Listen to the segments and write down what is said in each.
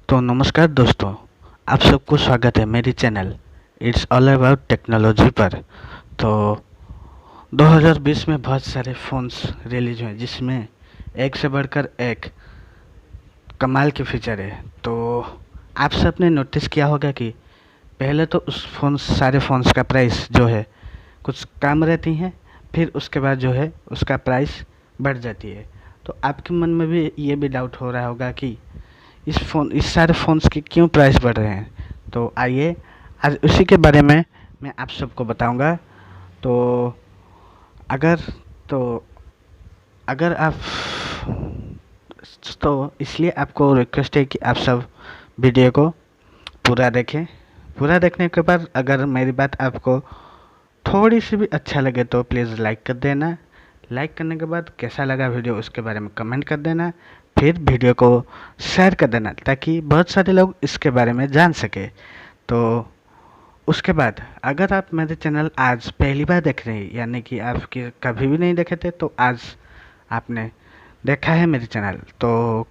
तो नमस्कार दोस्तों, आप सबको स्वागत है मेरी channel it's all about technology पर। तो 2020 में बहुत सारे फ़ोन्स रिलीज हुए जिसमें एक से बढ़कर एक कमाल के फीचर है। तो आप सब ने नोटिस किया होगा कि पहले तो उस सारे फ़ोन्स का प्राइस जो है कुछ कम रहती हैं, फिर उसके बाद जो है उसका प्राइस बढ़ जाती है। तो आपके मन में भी ये भी डाउट हो रहा होगा कि इस सारे फ़ोन्स के क्यों प्राइस बढ़ रहे हैं। तो आइए आज उसी के बारे में मैं आप सबको बताऊंगा। तो अगर तो अगर आप तो इसलिए आपको रिक्वेस्ट है कि आप सब वीडियो को पूरा देखें। पूरा देखने के बाद अगर मेरी बात आपको थोड़ी सी भी अच्छा लगे तो प्लीज़ लाइक कर देना। लाइक करने के बाद कैसा लगा वीडियो उसके बारे में कमेंट कर देना। फिर वीडियो को शेयर कर देना ताकि बहुत सारे लोग इसके बारे में जान सके। तो उसके बाद अगर आप मेरे चैनल आज पहली बार देख रहे हैं, यानी कि आप कभी भी नहीं देखे थे, तो आज आपने देखा है मेरे चैनल। तो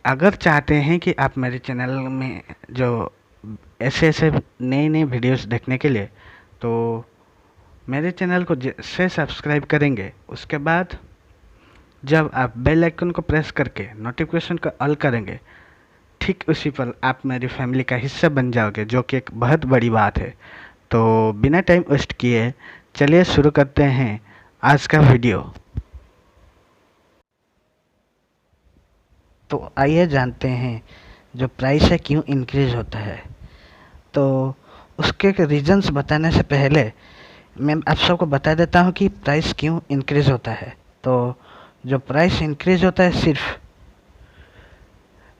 अगर चाहते हैं कि आप मेरे चैनल में जो ऐसे ऐसे नए नए वीडियोस देखने के लिए, तो मेरे चैनल को जैसे सब्सक्राइब करेंगे उसके बाद जब आप बेल आइकन को प्रेस करके नोटिफिकेशन को ऑल करेंगे, ठीक उसी पर आप मेरी फैमिली का हिस्सा बन जाओगे, जो कि एक बहुत बड़ी बात है। तो बिना टाइम वेस्ट किए चलिए शुरू करते हैं आज का वीडियो। तो आइए जानते हैं जो प्राइस है क्यों इंक्रीज होता है। तो उसके रीजंस बताने से पहले मैं आप सबको बता देता हूँ कि प्राइस क्यों इंक्रीज होता है। तो जो प्राइस इंक्रीज होता है सिर्फ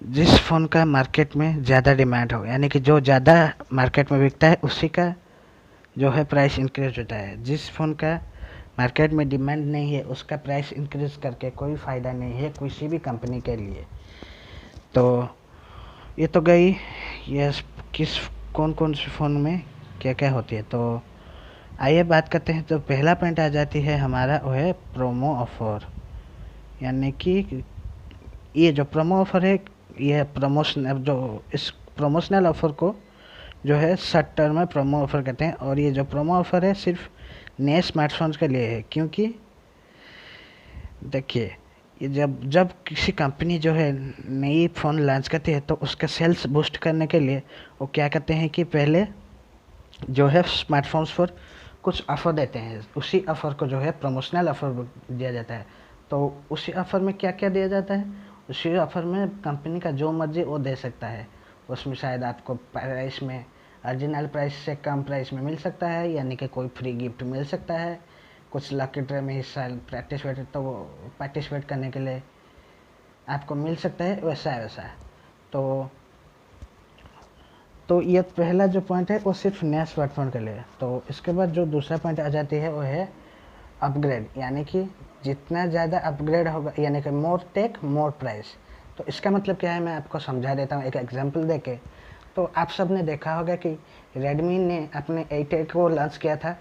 जिस फ़ोन का मार्केट में ज़्यादा डिमांड हो, यानी कि जो ज़्यादा मार्केट में बिकता है उसी का जो है प्राइस इंक्रीज होता है। जिस फ़ोन का मार्केट में डिमांड नहीं है उसका प्राइस इंक्रीज करके कोई फ़ायदा नहीं है किसी भी कंपनी के लिए। तो ये तो गई ये किस कौन कौन से फ़ोन में क्या क्या होती है। तो आइए बात करते हैं। तो पहला पॉइंट आ जाती है हमारा, वो है प्रोमो ऑफ़र। यानी कि ये जो प्रोमो ऑफ़र है, ये प्रमोशन जो इस प्रमोशनल ऑफ़र को जो है शॉर्ट टर्म में प्रोमो ऑफ़र कहते हैं। और ये जो प्रोमो ऑफ़र है सिर्फ नए स्मार्टफोन्स के लिए है, क्योंकि देखिए ये जब जब किसी कंपनी जो है नई फ़ोन लॉन्च करती है तो उसका सेल्स बूस्ट करने के लिए वो क्या करते हैं कि पहले जो है स्मार्टफोन्स पर कुछ ऑफ़र देते हैं। उसी ऑफ़र को जो है प्रमोशनल ऑफ़र दिया जाता है। तो उसी ऑफ़र में क्या क्या दिया जाता है, उसी ऑफ़र में कंपनी का जो मर्जी वो दे सकता है। उसमें शायद आपको प्राइस में ओरिजिनल प्राइस से कम प्राइस में मिल सकता है, यानी कि कोई फ्री गिफ्ट मिल सकता है, कुछ लकी ड्रॉ में हिस्सा पार्टिसिपेट करने के लिए आपको मिल सकता है, वैसा। तो ये पहला जो पॉइंट है वो सिर्फ नया स्मार्टफोन के लिए। तो इसके बाद जो दूसरा पॉइंट आ जाती है वो है अपग्रेड, यानी कि जितना ज़्यादा अपग्रेड होगा, यानी कि मोर टेक मोर प्राइस। तो इसका मतलब क्या है, मैं आपको समझा देता हूँ एक एग्जांपल देके। तो आप सब ने देखा होगा कि रेडमी ने अपने 8A को लॉन्च किया था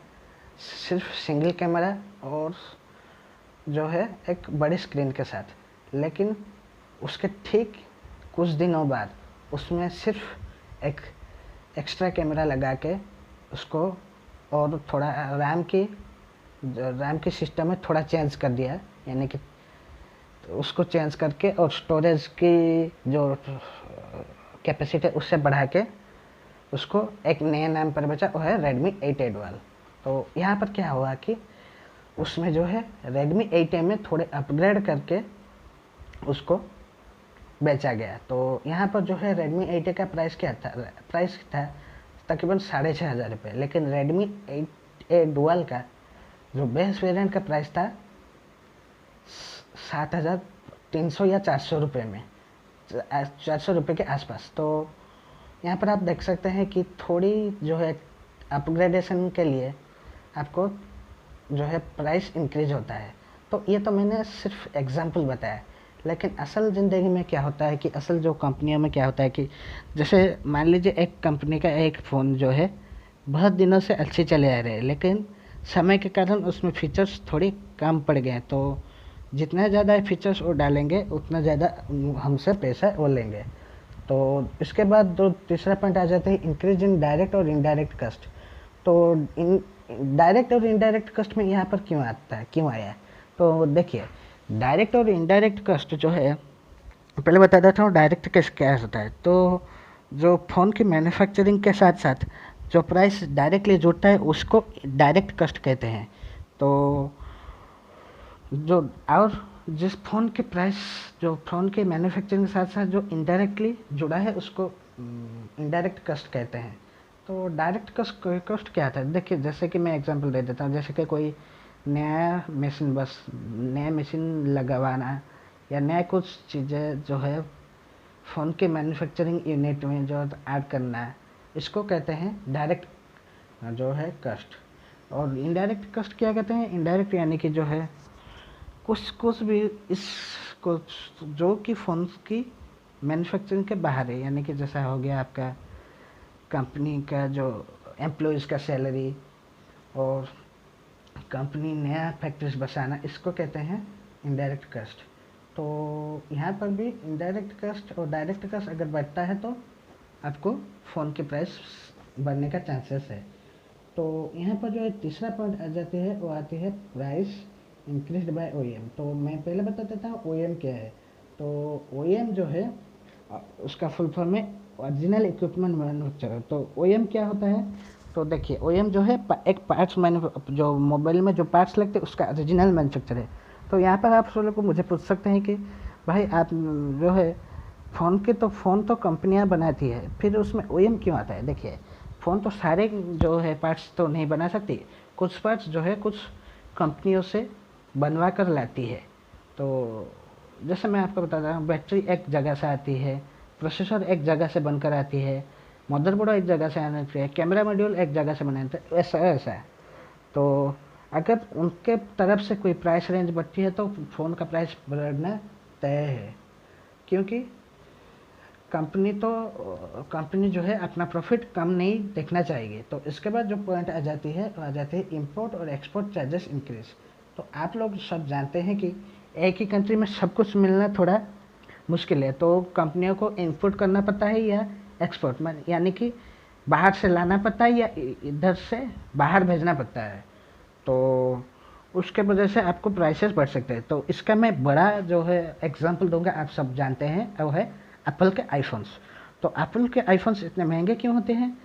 सिर्फ सिंगल कैमरा और जो है एक बड़ी स्क्रीन के साथ, लेकिन उसके ठीक कुछ दिनों बाद उसमें सिर्फ एक एक्स्ट्रा कैमरा लगा के उसको और थोड़ा रैम की सिस्टम में थोड़ा चेंज कर दिया, यानी कि तो उसको चेंज करके और स्टोरेज की जो कैपेसिटी उससे बढ़ा के उसको एक नए नाम पर बेचा, वो है Redmi 8A Dual। तो यहाँ पर क्या हुआ कि उसमें जो है Redmi 8A में थोड़े अपग्रेड करके उसको बेचा गया। तो यहाँ पर जो है Redmi 8A का प्राइस था तकरीबन 6,500 रुपये, लेकिन Redmi 8A Dual का जो बेस वेरिएंट का प्राइस था 7,300 या 400 रुपये में, 400 रुपये के आसपास। तो यहाँ पर आप देख सकते हैं कि थोड़ी जो है अपग्रेडेशन के लिए आपको जो है प्राइस इंक्रीज होता है। तो ये तो मैंने सिर्फ एग्जांपल बताया, लेकिन असल ज़िंदगी में क्या होता है कि असल जो कंपनियों में क्या होता है कि जैसे मान लीजिए एक कंपनी का एक फ़ोन जो है बहुत दिनों से अच्छे चले आ रहे हैं, लेकिन समय के कारण उसमें फीचर्स थोड़ी कम पड़ गए हैं। तो जितना ज़्यादा फीचर्स वो डालेंगे उतना ज़्यादा हमसे पैसा वो लेंगे। तो इसके बाद जो तीसरा पॉइंट आ जाता है इंक्रीज इन डायरेक्ट और इनडायरेक्ट कस्ट। तो इन डायरेक्ट और इनडायरेक्ट कस्ट में यहाँ पर क्यों आता है, क्यों आया है? तो देखिए, डायरेक्ट और इनडायरेक्ट कस्ट जो है, पहले बता देता हूँ डायरेक्ट कस्ट क्या होता है। तो जो फ़ोन की मैन्युफैक्चरिंग के साथ साथ जो प्राइस डायरेक्टली जुड़ता है उसको डायरेक्ट कस्ट कहते हैं। तो जो और जिस फ़ोन के प्राइस, जो फ़ोन के मैन्युफैक्चरिंग के साथ साथ जो इनडायरेक्टली जुड़ा है उसको इनडायरेक्ट कस्ट कहते हैं। तो डायरेक्ट कस्ट क्या था? देखिए, जैसे कि मैं एग्जांपल दे देता हूँ, जैसे कि कोई नया मशीन लगवाना या नया कुछ चीज़ें जो है फ़ोन के मैन्युफैक्चरिंग यूनिट में जो ऐड करना है, इसको कहते हैं डायरेक्ट जो है कस्ट। और इनडायरेक्ट कस्ट क्या कहते हैं? इनडायरेक्ट यानी कि जो है कुछ भी इस कुछ जो कि फ़ोन की मैन्युफैक्चरिंग के बाहर है, यानी कि जैसा हो गया आपका कंपनी का जो एम्प्लॉयज़ का सैलरी और कंपनी नया फैक्ट्रीज बसाना, इसको कहते हैं इनडायरेक्ट कस्ट। तो यहाँ पर भी इनडायरेक्ट कस्ट और डायरेक्ट कस्ट अगर बढ़ता है तो आपको फ़ोन की प्राइस बढ़ने का चांसेस है। तो यहाँ पर जो है तीसरा पॉइंट आ जाती है, वो आती है प्राइस इंक्रीज्ड बाय ओईएम। तो मैं पहले बता देता हूँ ओईएम क्या है। तो ओईएम जो है उसका फुल फॉर्म है ओरिजिनल इक्विपमेंट मैन्युफैक्चरर। तो ओईएम क्या होता है? तो देखिए, ओईएम जो है एक पार्ट्स जो मोबाइल में जो पार्ट्स लगते हैं उसका ओरिजिनल मैन्युफैक्चर है। तो यहाँ पर आप लोग को मुझे पूछ सकते हैं कि भाई आप जो है फ़ोन तो कंपनियाँ बनाती है, फिर उसमें ओईएम क्यों आता है? देखिए, फ़ोन तो सारे जो है पार्ट्स तो नहीं बना सकती, कुछ पार्ट्स जो है कुछ कंपनियों से बनवा कर लाती है। तो जैसे मैं आपको बता रहा हूँ, बैटरी एक जगह से आती है, प्रोसेसर एक जगह से बनकर आती है, मदरबोर्ड एक जगह से आना चाहिए, कैमरा मॉड्यूल एक जगह से बनाते हैं, ऐसा है। तो अगर उनके तरफ से कोई प्राइस रेंज बढ़ती है तो फ़ोन का प्राइस बढ़ना तय है, क्योंकि कंपनी जो है अपना प्रॉफिट कम नहीं देखना चाहिए। तो इसके बाद जो पॉइंट आ जाती है वो आ जाती है इंपोर्ट और एक्सपोर्ट चार्जेस इंक्रीज। तो आप लोग सब जानते हैं कि एक ही कंट्री में सब कुछ मिलना थोड़ा मुश्किल है, तो कंपनियों को इंपोर्ट करना पड़ता है या एक्सपोर्ट में, यानी कि बाहर से लाना पड़ता है या इधर से बाहर भेजना पड़ता है। तो उसके वजह से आपको प्राइसेस बढ़ सकते हैं। तो इसका मैं बड़ा जो है एग्जांपल दूंगा, आप सब जानते हैं, वो है एप्पल के आईफोन्स। तो एप्पल के आईफोन्स इतने महंगे क्यों होते हैं?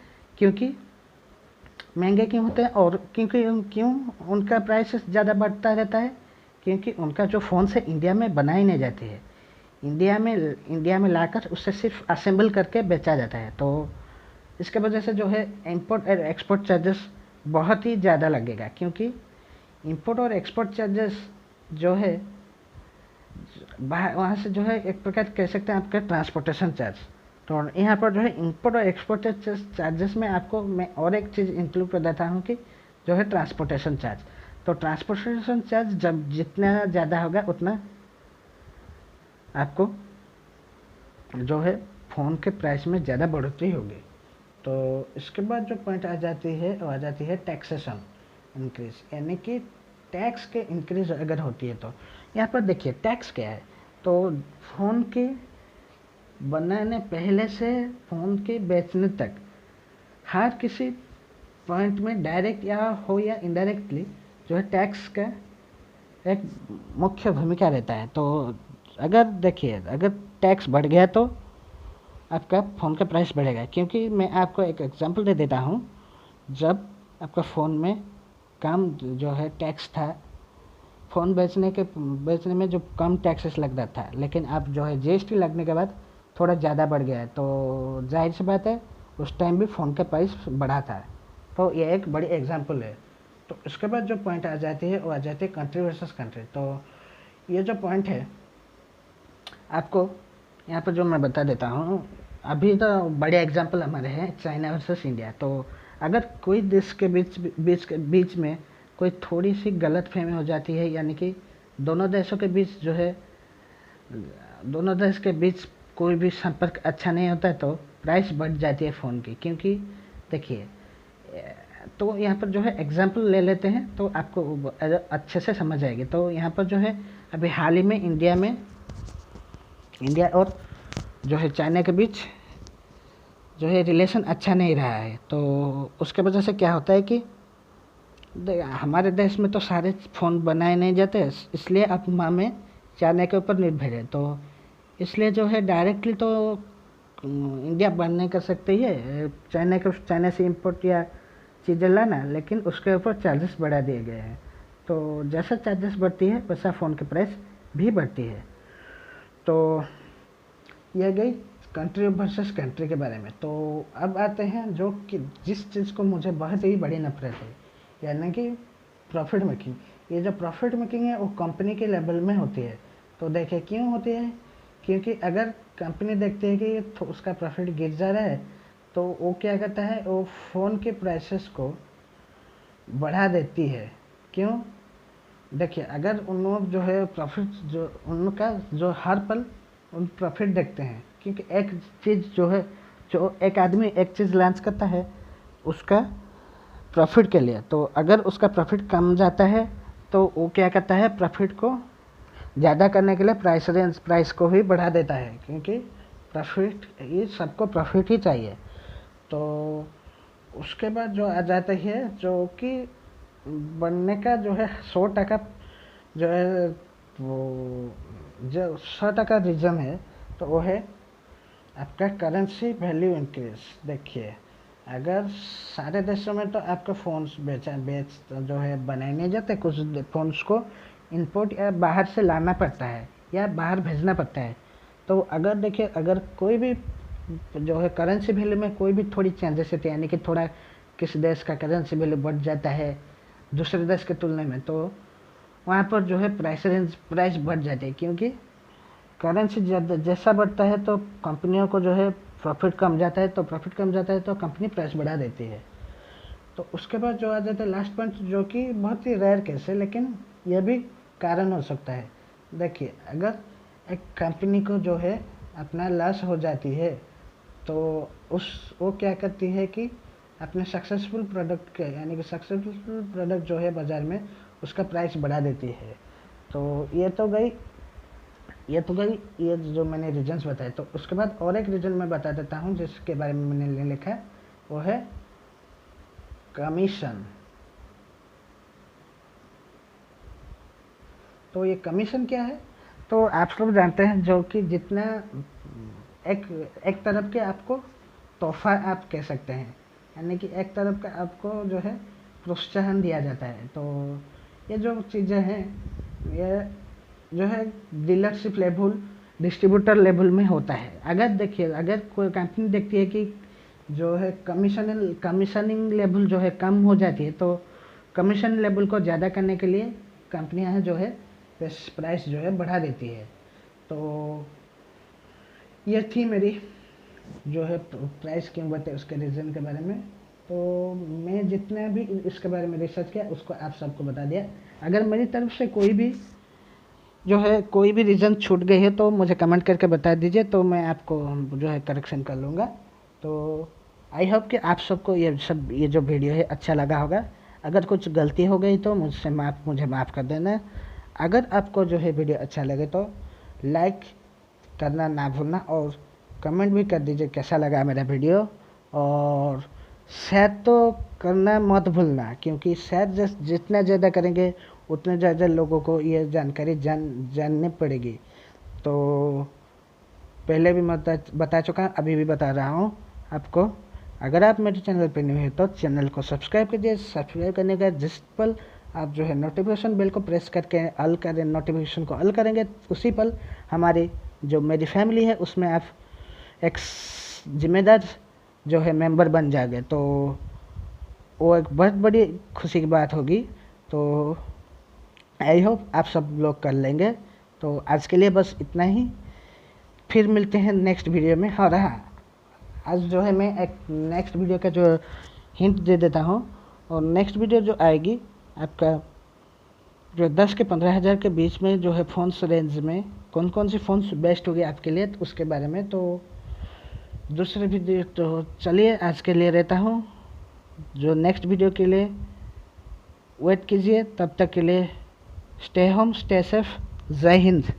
और क्यों उनका प्राइस ज़्यादा बढ़ता रहता है? क्योंकि उनका जो फ़ोन्स है इंडिया में बनाई नहीं जाती है, इंडिया में लाकर उससे सिर्फ असेंबल करके बेचा जाता है। तो इसके वजह से जो है इंपोर्ट और एक्सपोर्ट चार्जेस बहुत ही ज़्यादा लगेगा, क्योंकि इंपोर्ट और एक्सपोर्ट चार्जेस जो है वहाँ से जो है एक प्रकार कह सकते हैं आपका ट्रांसपोर्टेशन चार्ज। तो यहाँ पर जो है इंपोर्ट और एक्सपोर्ट चार्जेस में आपको मैं और एक चीज़ इंक्लूड कर देता हूँ कि जो है ट्रांसपोर्टेशन चार्ज। तो ट्रांसपोर्टेशन चार्ज जब जितना ज़्यादा होगा उतना आपको जो है फ़ोन के प्राइस में ज़्यादा बढ़ोतरी होगी। तो इसके बाद जो पॉइंट आ जाती है वो आ जाती है टैक्सेशन इंक्रीज, यानी कि टैक्स के इंक्रीज अगर होती है। तो यहाँ पर देखिए टैक्स क्या है। तो फ़ोन के बनाने पहले से फ़ोन के बेचने तक हर किसी पॉइंट में डायरेक्ट या इनडायरेक्टली जो है टैक्स का एक मुख्य भूमिका रहता है। तो अगर टैक्स बढ़ गया तो आपका फ़ोन का प्राइस बढ़ेगा, क्योंकि मैं आपको एक एग्जांपल दे देता हूँ। जब आपका फ़ोन में कम जो है टैक्स था, फ़ोन बेचने में जो कम टैक्सेस लगता था, लेकिन अब जो है जीएसटी लगने के बाद थोड़ा ज़्यादा बढ़ गया है। तो जाहिर सी बात है उस टाइम भी फ़ोन का प्राइस बढ़ा था। तो ये एक बड़ी एग्जांपल है। तो इसके बाद जो पॉइंट आ जाती है वो आ जाती है कंट्री वर्सेस कंट्री। तो ये जो पॉइंट है आपको यहाँ पर जो मैं बता देता हूँ, अभी तो बड़े एग्जांपल हमारे हैं चाइना वर्सेस इंडिया। तो अगर कोई देश के बीच में कोई थोड़ी सी गलत फहमी हो जाती है, यानी कि दोनों देशों के बीच कोई भी संपर्क अच्छा नहीं होता है, तो प्राइस बढ़ जाती है फ़ोन की। क्योंकि देखिए, तो यहाँ पर जो है एग्जांपल ले लेते हैं तो आपको अच्छे से समझ आएगी। तो यहाँ पर जो है अभी हाल ही में इंडिया और जो है चाइना के बीच जो है रिलेशन अच्छा नहीं रहा है। तो उसके वजह से क्या होता है कि हमारे देश में तो सारे फ़ोन बनाए नहीं जाते, इसलिए आप हमें चाइना के ऊपर निर्भर है। तो इसलिए जो है डायरेक्टली तो इंडिया बंद नहीं कर सकती है चाइना से इंपोर्ट या चीज़ें लाना, लेकिन उसके ऊपर चार्जेस बढ़ा दिए गए हैं। तो जैसा चार्जेस बढ़ती है वैसा फ़ोन की प्राइस भी बढ़ती है। तो यह गई कंट्री वर्सेस कंट्री के बारे में। तो अब आते हैं जो कि जिस चीज़ को मुझे बहुत ही बड़ी नफरत है, यानी कि प्रॉफिट मेकिंग। ये जो प्रॉफिट मेकिंग है वो कंपनी के लेवल में होती है। तो देखिए क्यों होती है, क्योंकि अगर कंपनी देखती है कि उसका प्रॉफिट गिर जा रहा है तो वो क्या करता है, वो फ़ोन के प्राइसेस को बढ़ा देती है। क्यों? देखिए अगर उन लोग जो है प्रॉफिट जो उनका जो हर पल उन प्रॉफिट देखते हैं, क्योंकि एक चीज़ जो है जो एक आदमी एक चीज़ लॉन्च करता है उसका प्रॉफिट के लिए, तो अगर उसका प्रॉफिट कम जाता है तो वो क्या करता है, प्रॉफिट को ज़्यादा करने के लिए प्राइस को ही बढ़ा देता है, क्योंकि प्रॉफिट ये सबको प्रॉफिट ही चाहिए। तो उसके बाद जो आ जाता है जो कि बनने का जो है 100% जो है वो जो 100% रीज़न है, तो वो है आपका करेंसी वैल्यू इंक्रीज। देखिए अगर सारे देशों में तो आपका फ़ोन्स बेच जो है बनाए नहीं जाते, कुछ फ़ोन्स को इंपोर्ट या बाहर से लाना पड़ता है या बाहर भेजना पड़ता है। तो अगर देखिए अगर कोई भी जो है करेंसी वैल्यू में कोई भी थोड़ी चेंजेस होती है, यानी कि थोड़ा किसी देश का करेंसी वैल्यू बढ़ जाता है दूसरे देश के तुलना में, तो वहाँ पर जो है प्राइस बढ़ जाती है, क्योंकि करेंसी जैसा बढ़ता है तो कंपनियों को जो है प्रॉफिट कम जाता है, तो प्रॉफिट कम जाता है तो कंपनी प्राइस बढ़ा देती है। तो उसके बाद जो आ जाता है लास्ट पॉइंट, जो कि बहुत ही रेयर केस है लेकिन यह भी कारण हो सकता है। देखिए अगर एक कंपनी को जो है अपना लॉस हो जाती है तो वो क्या करती है कि अपने सक्सेसफुल प्रोडक्ट के, यानी कि सक्सेसफुल प्रोडक्ट जो है बाज़ार में उसका प्राइस बढ़ा देती है। तो ये तो गई ये जो मैंने रीजन्स बताए। तो उसके बाद और एक रीजन मैं बता देता हूँ जिसके बारे में मैंने लिखा है, वो है कमीशन। तो ये कमीशन क्या है, तो आप सब जानते हैं जो कि जितना एक तरफ के आपको तोहफा आप कह सकते हैं, यानी कि एक तरफ का आपको जो है प्रोत्साहन दिया जाता है। तो ये जो चीज़ें हैं ये जो है डीलरशिप लेवल डिस्ट्रीब्यूटर लेवल में होता है। अगर देखिए अगर कोई कंपनी देखती है कि जो है कमीशनिंग लेवल जो है कम हो जाती है, तो कमीशन लेवल को ज़्यादा करने के लिए कंपनियां जो है प्राइस जो है बढ़ा देती है। तो ये थी मेरी जो है प्राइस क्यों बढ़ते उसके रीज़न के बारे में। तो मैं जितना भी इसके बारे में रिसर्च किया उसको आप सबको बता दिया। अगर मेरी तरफ से कोई भी रीज़न छूट गई है तो मुझे कमेंट करके बता दीजिए, तो मैं आपको जो है करेक्शन कर लूँगा। तो आई होप कि आप सबको ये जो वीडियो है अच्छा लगा होगा। अगर कुछ गलती हो गई तो मुझे माफ़ कर देना। अगर आपको जो है वीडियो अच्छा लगे तो लाइक करना ना भूलना और कमेंट भी कर दीजिए कैसा लगा मेरा वीडियो, और शेयर तो करना मत भूलना, क्योंकि शेयर जितना ज़्यादा करेंगे उतने ज़्यादा लोगों को ये जानकारी जानने पड़ेगी। तो पहले भी मैं बता चुका हूँ, अभी भी बता रहा हूँ आपको। अगर आप मेरे चैनल पर न्यू है तो चैनल को सब्सक्राइब कीजिए। सब्सक्राइब करने का जिस पल आप जो है नोटिफिकेशन बेल को प्रेस करके ऑल करें, नोटिफिकेशन को ऑल करेंगे, उसी पल हमारी जो मेरी फैमिली है उसमें आप एक जिम्मेदार जो है मेंबर बन जाएंगे। तो वो एक बहुत बड़ी खुशी की बात होगी। तो आई होप आप सब लोग कर लेंगे। तो आज के लिए बस इतना ही, फिर मिलते हैं नेक्स्ट वीडियो में। और हाँ, आज जो है मैं एक नेक्स्ट वीडियो का जो हिंट दे देता हूँ, और नेक्स्ट वीडियो जो आएगी आपका जो 10 के 15 हज़ार के बीच में जो है फ़ोन्स रेंज में कौन कौन सी फ़ोन्स बेस्ट होगी आपके लिए, तो उसके बारे में। तो दूसरे वीडियो तो चलिए आज के लिए रहता हूँ, जो नेक्स्ट वीडियो के लिए वेट कीजिए। तब तक के लिए स्टे होम, स्टे सेफ, जय हिंद।